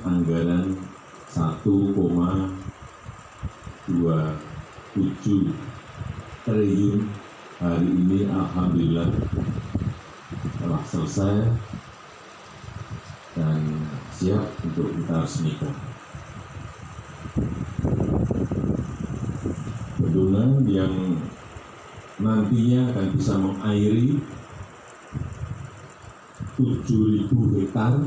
anggaran 1,27 triliun hari ini alhamdulillah telah selesai dan siap untuk kita resmikan. Bendungan yang nantinya akan bisa mengairi 7.000 hektar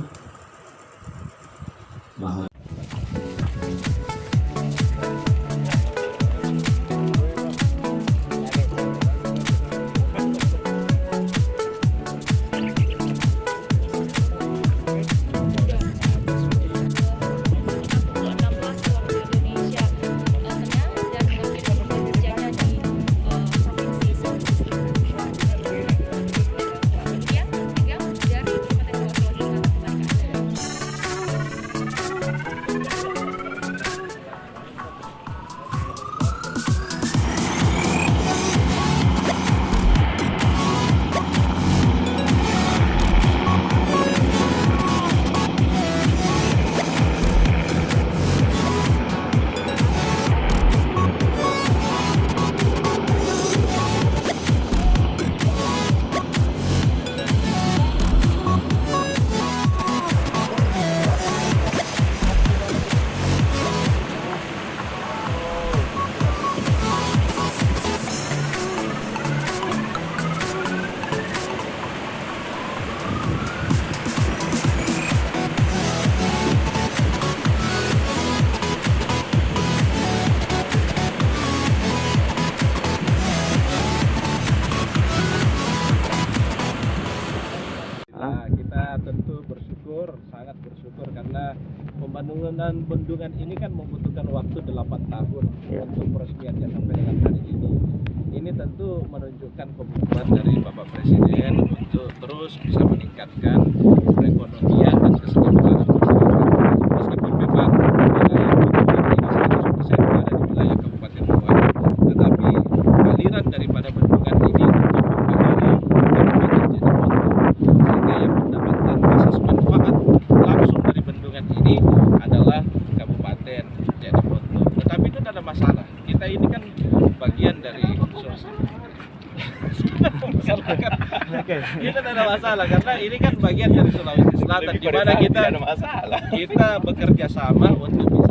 lahan. Kita tentu sangat bersyukur karena pembangunan bendungan ini kan membutuhkan waktu 8 tahun untuk peresmiannya sampai dengan hari ini. Ini tentu menunjukkan komitmen dari Bapak Presiden untuk terus bisa meningkatkan perekonomian dan kesejahteraan masyarakat. Meskipun memang wilayah bendungan ini 100% berada di wilayah Kabupaten Muara, tetapi aliran daripada bendungan ini untuk mengaliri Kabupaten Jeneponto, sehingga yang mendapatkan asas manfaat langsung dari bendungan ini adalah Kabupaten Jeneponto. Tetapi itu tidak ada masalah. Kita ini kan bagian dari Sulawesi. Kita tidak ada masalah karena ini kan bagian dari Sulawesi Selatan, di mana kita bekerja sama untuk